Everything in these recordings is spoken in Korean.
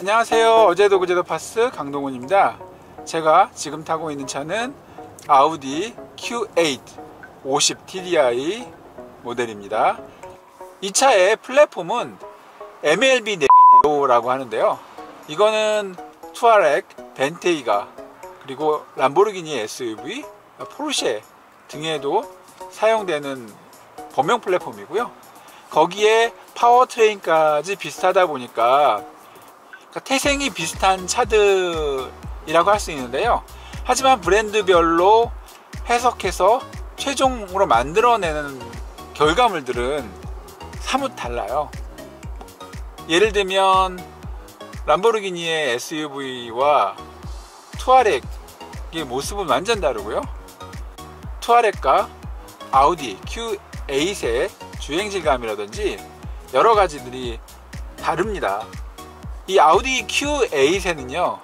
안녕하세요. 어제도 그제도 파스 강동훈입니다. 제가 지금 타고 있는 차는 아우디 Q8 50 TDI 모델입니다. 이 차의 플랫폼은 MLB 네오라고 하는데요. 이거는 투아렉, 벤테이가, 그리고 람보르기니 SUV, 포르쉐 등에도 사용되는 범용 플랫폼이고요. 거기에 파워트레인까지 비슷하다 보니까 태생이 비슷한 차들이라고 할 수 있는데요. 하지만 브랜드별로 해석해서 최종으로 만들어내는 결과물들은 사뭇 달라요. 예를 들면 람보르기니의 SUV와 투아렉의 모습은 완전 다르고요. 투아렉과 아우디 Q8의 주행질감이라든지 여러 가지들이 다릅니다. 이 아우디 Q8에는요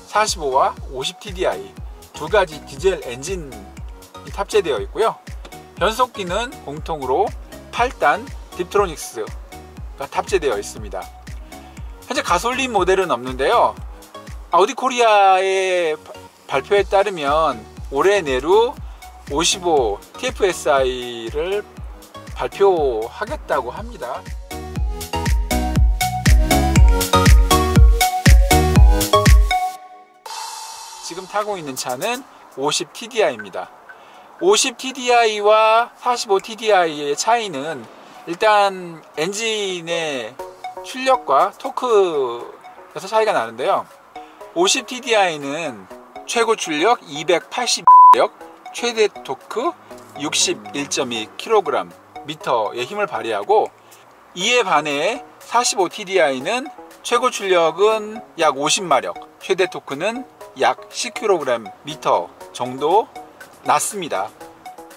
45와 50 TDI 두 가지 디젤 엔진이 탑재되어 있고요. 변속기는 공통으로 8단 딥트로닉스가 탑재되어 있습니다. 현재 가솔린 모델은 없는데요. 아우디 코리아의 발표에 따르면 올해 내로 55 TFSI를 발표하겠다고 합니다. 지금 타고 있는 차는 50 TDI입니다. 50 TDI와 45 TDI의 차이는 일단 엔진의 출력과 토크에서 차이가 나는데요. 50 TDI는 최고 출력 280마력, 최대 토크 61.2kgm의 힘을 발휘하고, 이에 반해 45 TDI는 최고 출력은 약 50마력, 최대 토크는 약 10kgm 정도 났습니다.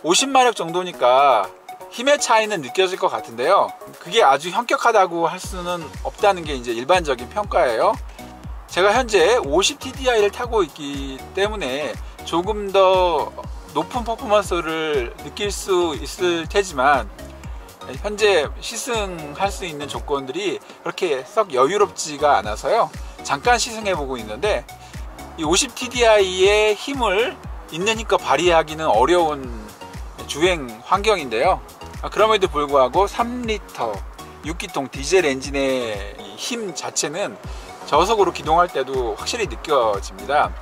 50마력 정도니까 힘의 차이는 느껴질 것 같은데요. 그게 아주 현격하다고 할 수는 없다는 게 이제 일반적인 평가예요. 제가 현재 50 TDI를 타고 있기 때문에 조금 더 높은 퍼포먼스를 느낄 수 있을 테지만, 현재 시승할 수 있는 조건들이 그렇게 썩 여유롭지가 않아서요. 잠깐 시승해 보고 있는데, 이 50 TDI의 힘을 있는 힘껏 발휘하기는 어려운 주행 환경인데요. 그럼에도 불구하고 3리터 6기통 디젤 엔진의 힘 자체는 저속으로 기동할 때도 확실히 느껴집니다.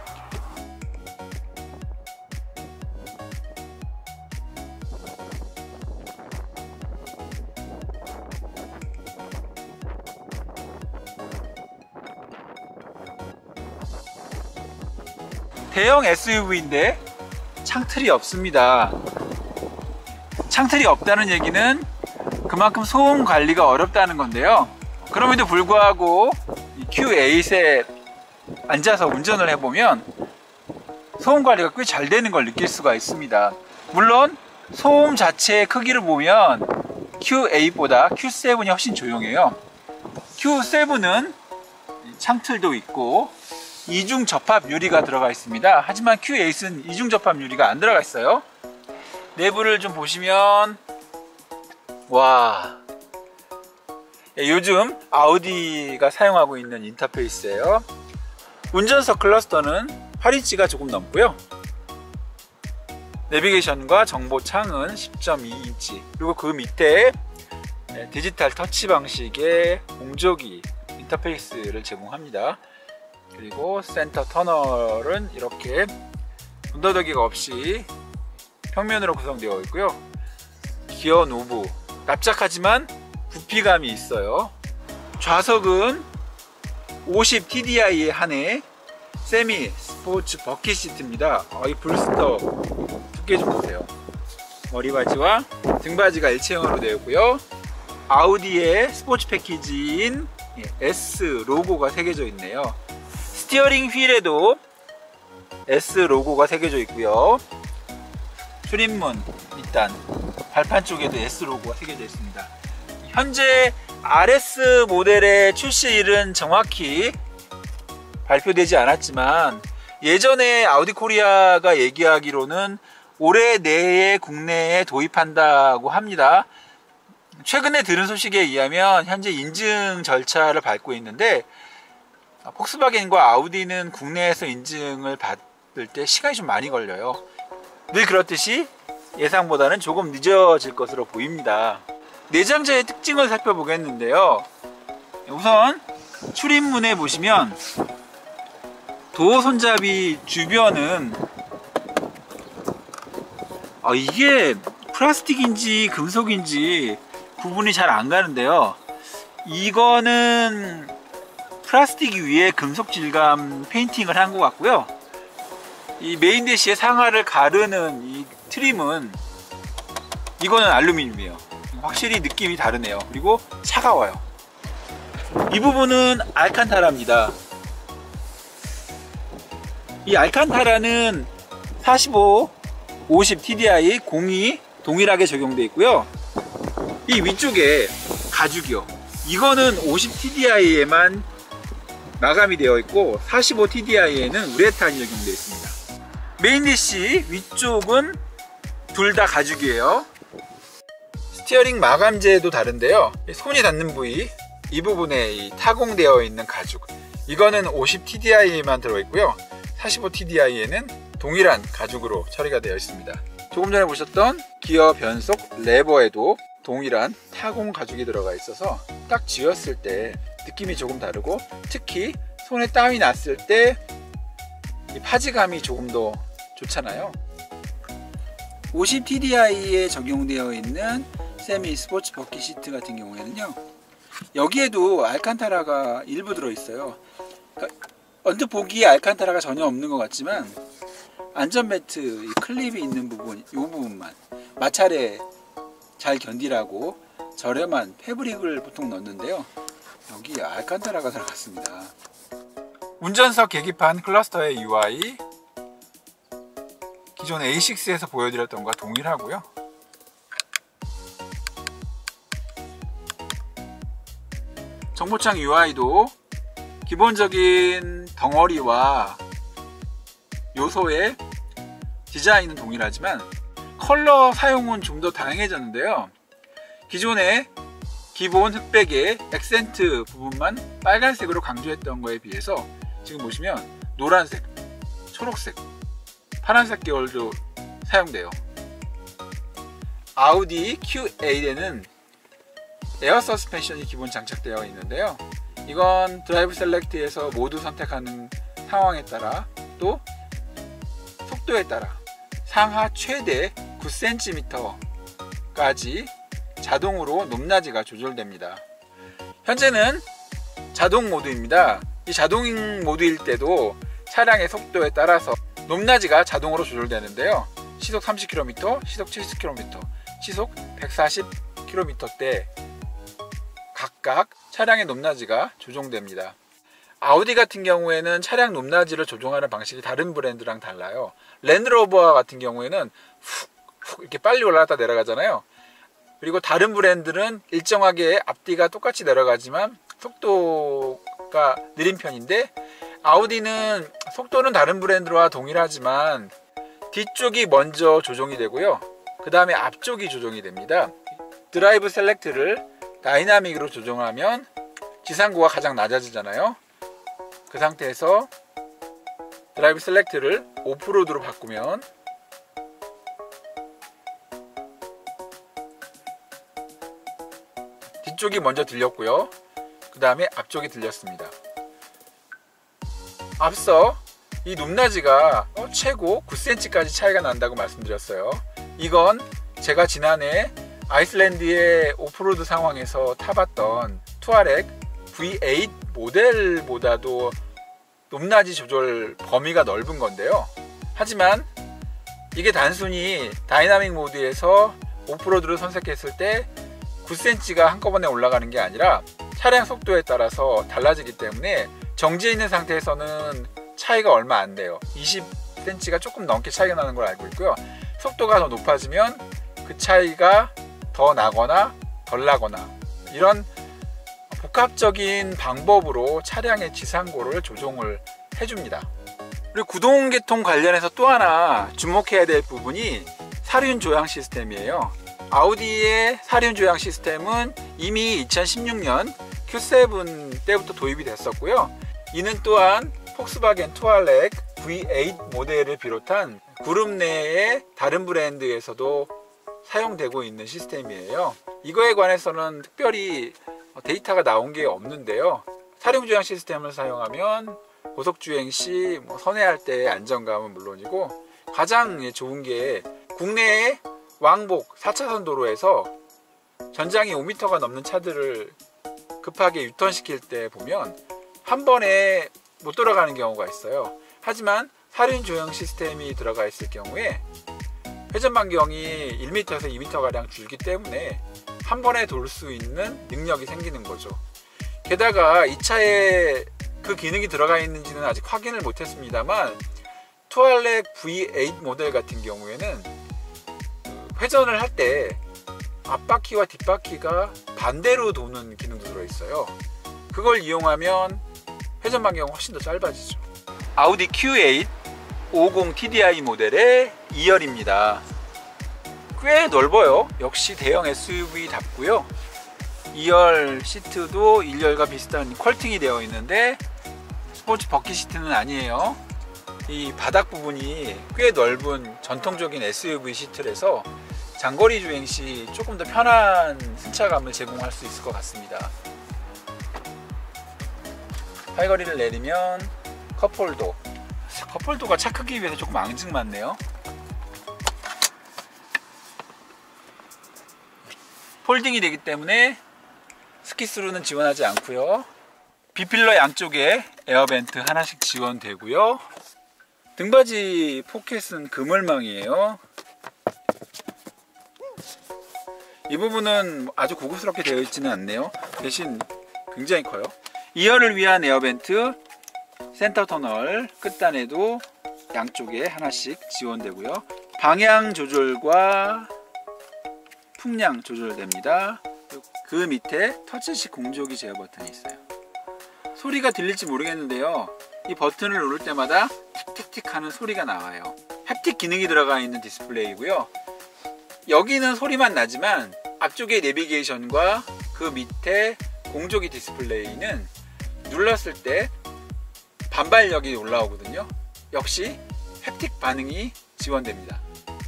대형 SUV인데 창틀이 없습니다. 창틀이 없다는 얘기는 그만큼 소음 관리가 어렵다는 건데요. 그럼에도 불구하고 이 Q8에 앉아서 운전을 해보면 소음 관리가 꽤 잘 되는 걸 느낄 수가 있습니다. 물론 소음 자체의 크기를 보면 Q8보다 Q7이 훨씬 조용해요. Q7은 창틀도 있고 이중 접합 유리가 들어가 있습니다. 하지만 Q8은 이중 접합 유리가 안 들어가 있어요. 내부를 좀 보시면, 와, 요즘 아우디가 사용하고 있는 인터페이스예요. 운전석 클러스터는 8인치가 조금 넘고요. 내비게이션과 정보창은 10.2인치, 그리고 그 밑에 디지털 터치 방식의 공조기 인터페이스를 제공합니다. 그리고 센터 터널은 이렇게 군더더기가 없이 평면으로 구성되어 있고요. 기어 노브, 납작하지만 부피감이 있어요. 좌석은 50 TDI에 한해 세미 스포츠 버킷 시트입니다. 이 브루스터 두께 좀 보세요. 머리바지와 등바지가 일체형으로 되어 있고요. 아우디의 스포츠 패키지인 S 로고가 새겨져 있네요. 스티어링 휠에도 S 로고가 새겨져 있고요. 출입문 밑단, 발판 쪽에도 S 로고가 새겨져 있습니다. 현재 RS 모델의 출시일은 정확히 발표되지 않았지만, 예전에 아우디 코리아가 얘기하기로는 올해 내에 국내에 도입한다고 합니다. 최근에 들은 소식에 의하면 현재 인증 절차를 밟고 있는데, 폭스바겐과 아우디는 국내에서 인증을 받을 때 시간이 좀 많이 걸려요. 늘 그렇듯이 예상보다는 조금 늦어질 것으로 보입니다. 내장재의 특징을 살펴보겠는데요. 우선 출입문에 보시면 도어 손잡이 주변은 이게 플라스틱인지 금속인지 구분이 잘 안 가는데요. 이거는 플라스틱 위에 금속 질감 페인팅을 한 것 같고요. 이 메인 대시의 상하를 가르는 이 트림은 이거는 알루미늄이에요. 확실히 느낌이 다르네요. 그리고 차가워요. 이 부분은 알칸타라입니다. 이 알칸타라는 45, 50 TDI 공이 동일하게 적용되어 있고요. 이 위쪽에 가죽이요. 이거는 50 TDI에만 마감이 되어 있고 45 TDI에는 우레탄이 적용되어 있습니다. 메인 대시 위쪽은 둘 다 가죽이에요. 스티어링 마감재도 다른데요. 손이 닿는 부위 이 부분에 타공되어 있는 가죽, 이거는 50 TDI에만 들어있고요. 45 TDI에는 동일한 가죽으로 처리가 되어 있습니다. 조금 전에 보셨던 기어 변속 레버에도 동일한 타공 가죽이 들어가 있어서 딱 쥐었을 때 느낌이 조금 다르고, 특히 손에 땀이 났을 때 이 파지감이 조금 더 좋잖아요. 50 TDI에 적용되어 있는 세미 스포츠 버킷 시트 같은 경우에는요, 여기에도 알칸타라가 일부 들어있어요. 그러니까 언뜻 보기에 알칸타라가 전혀 없는 것 같지만 안전벨트 이 클립이 있는 부분, 이 부분만 마찰에 잘 견디라고 저렴한 패브릭을 보통 넣는데요, 여기 알칸타라가 들어갔습니다. 운전석 계기판 클러스터의 UI 기존 A6에서 보여드렸던 것과 동일하고요. 정보창 UI도 기본적인 덩어리와 요소의 디자인은 동일하지만 컬러 사용은 좀 더 다양해졌는데요. 기존의 기본 흑백의 액센트 부분만 빨간색으로 강조했던 거에 비해서 지금 보시면 노란색, 초록색, 파란색 계열도 사용돼요. 아우디 Q8에는 에어 서스펜션이 기본 장착되어 있는데요, 이건 드라이브 셀렉트에서 모두 선택하는 상황에 따라 또 속도에 따라 상하 최대 9cm까지 자동으로 높낮이가 조절됩니다. 현재는 자동 모드입니다. 이 자동 모드일 때도 차량의 속도에 따라서 높낮이가 자동으로 조절되는데요, 시속 30km, 시속 70km, 시속 140km대 각각 차량의 높낮이가 조정됩니다. 아우디 같은 경우에는 차량 높낮이를 조정하는 방식이 다른 브랜드랑 달라요. 랜드로버 같은 경우에는 훅 이렇게 빨리 올라갔다 내려가잖아요. 그리고 다른 브랜드는 일정하게 앞뒤가 똑같이 내려가지만 속도가 느린 편인데, 아우디는 속도는 다른 브랜드와 동일하지만 뒤쪽이 먼저 조정이 되고요, 그 다음에 앞쪽이 조정이 됩니다. 드라이브 셀렉트를 다이나믹으로 조정하면 지상고가 가장 낮아지잖아요. 그 상태에서 드라이브 셀렉트를 오프로드로 바꾸면 뒤쪽이 먼저 들렸고요, 그 다음에 앞쪽이 들렸습니다. 앞서 이 높낮이가 최고 9cm까지 차이가 난다고 말씀드렸어요. 이건 제가 지난해 아이슬란드의 오프로드 상황에서 타봤던 투아렉 V8 모델보다도 높낮이 조절 범위가 넓은 건데요, 하지만 이게 단순히 다이나믹 모드에서 오프로드를 선택했을 때 9cm가 한꺼번에 올라가는 게 아니라 차량 속도에 따라서 달라지기 때문에 정지해 있는 상태에서는 차이가 얼마 안 돼요. 20cm가 조금 넘게 차이가 나는 걸 알고 있고요, 속도가 더 높아지면 그 차이가 더 나거나 덜 나거나, 이런 복합적인 방법으로 차량의 지상고를 조정을 해줍니다. 그리고 구동계통 관련해서 또 하나 주목해야 될 부분이 사륜 조향 시스템이에요. 아우디의 사륜 조향 시스템은 이미 2016년 Q7 때부터 도입이 됐었고요, 이는 또한 폭스바겐 투알렉 V8 모델을 비롯한 그룹 내의 다른 브랜드에서도 사용되고 있는 시스템이에요. 이거에 관해서는 특별히 데이터가 나온 게 없는데요. 사륜주행 시스템을 사용하면 고속주행 시 선회할 때의 안정감은 물론이고, 가장 좋은 게 국내의 왕복 4차선 도로에서 전장이 5m가 넘는 차들을 급하게 유턴시킬 때 보면 한 번에 못 돌아가는 경우가 있어요. 하지만 사륜 조형 시스템이 들어가 있을 경우에 회전 반경이 1m에서 2m 가량 줄기 때문에 한 번에 돌 수 있는 능력이 생기는 거죠. 게다가 이 차에 그 기능이 들어가 있는지는 아직 확인을 못했습니다만, 투알렉 V8 모델 같은 경우에는 회전을 할 때 앞바퀴와 뒷바퀴가 반대로 도는 기능도 들어있어요. 그걸 이용하면 회전 반경은 훨씬 더 짧아지죠. 아우디 Q8 50 TDI 모델의 2열입니다. 꽤 넓어요. 역시 대형 SUV답고요. 2열 시트도 1열과 비슷한 퀄팅이 되어 있는데 스포츠 버킷 시트는 아니에요. 이 바닥 부분이 꽤 넓은 전통적인 SUV 시트라서 장거리 주행 시 조금 더 편한 승차감을 제공할 수 있을 것 같습니다. 팔걸이를 내리면 컵홀더가 차 크기에 비해서 조금 앙증맞네요. 폴딩이 되기 때문에 스키스루는 지원하지 않고요. B필러 양쪽에 에어벤트 하나씩 지원되고요. 등받이 포켓은 그물망이에요. 이 부분은 아주 고급스럽게 되어 있지는 않네요. 대신 굉장히 커요. 2열을 위한 에어벤트, 센터 터널 끝단에도 양쪽에 하나씩 지원되고요. 방향 조절과 풍량 조절됩니다. 그 밑에 터치식 공조기 제어 버튼이 있어요. 소리가 들릴지 모르겠는데요, 이 버튼을 누를 때마다 틱틱틱 하는 소리가 나와요. 햅틱 기능이 들어가 있는 디스플레이고요. 여기는 소리만 나지만 앞쪽의 내비게이션과 그 밑에 공조기 디스플레이는 눌렀을 때 반발력이 올라오거든요. 역시 햅틱 반응이 지원됩니다.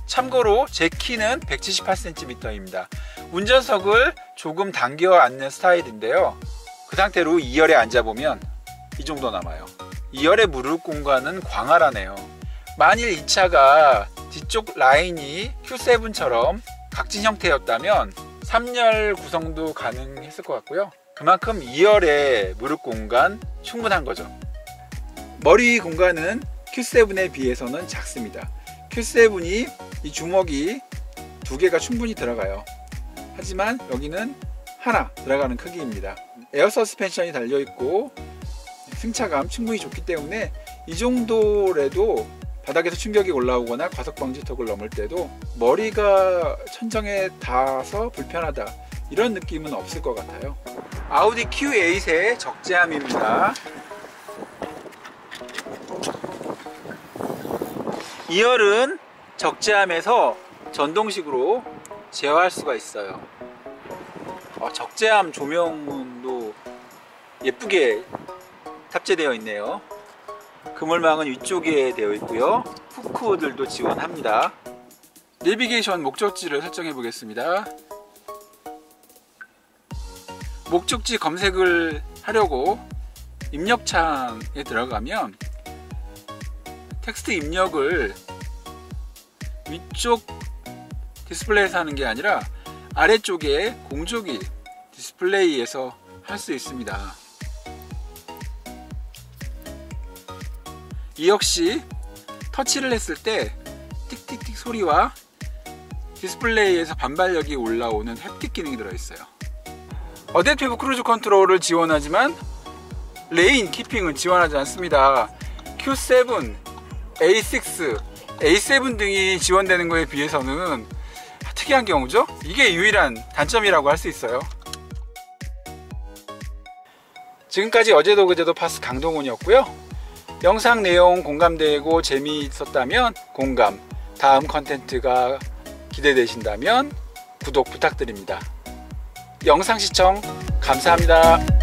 참고로 제 키는 178cm입니다. 운전석을 조금 당겨 앉는 스타일인데요, 그 상태로 2열에 앉아보면 이 정도 남아요. 2열의 무릎 공간은 광활하네요. 만일 이 차가 뒤쪽 라인이 Q7처럼 각진 형태였다면 3열 구성도 가능했을 것 같고요. 그만큼 2열의 무릎 공간 충분한 거죠. 머리 공간은 Q7에 비해서는 작습니다. Q7이 이 주먹이 2개가 충분히 들어가요. 하지만 여기는 하나 들어가는 크기입니다. 에어 서스펜션이 달려있고 승차감 충분히 좋기 때문에 이 정도라도 바닥에서 충격이 올라오거나 과속 방지턱을 넘을 때도 머리가 천정에 닿아서 불편하다, 이런 느낌은 없을 것 같아요. 아우디 Q8의 적재함입니다. 2열은 적재함에서 전동식으로 제어할 수가 있어요. 적재함 조명도 예쁘게 탑재되어 있네요. 그물망은 위쪽에 되어 있고요. 후크들도 지원합니다. 내비게이션 목적지를 설정해 보겠습니다. 목적지 검색을 하려고 입력창에 들어가면 텍스트 입력을 위쪽 디스플레이에서 하는 게 아니라 아래쪽에 공조기 디스플레이에서 할 수 있습니다. 이 역시 터치를 했을 때 틱틱틱 소리와 디스플레이에서 반발력이 올라오는 햅틱 기능이 들어있어요. 어댑티브 크루즈 컨트롤을 지원하지만 레인 키핑은 지원하지 않습니다. Q7, A6, A7 등이 지원되는 것에 비해서는 특이한 경우죠. 이게 유일한 단점이라고 할 수 있어요. 지금까지 어제도 그제도 파스 강동훈이었고요. 영상 내용 공감되고 재미있었다면 공감, 다음 컨텐츠가 기대되신다면 구독 부탁드립니다. 영상 시청 감사합니다.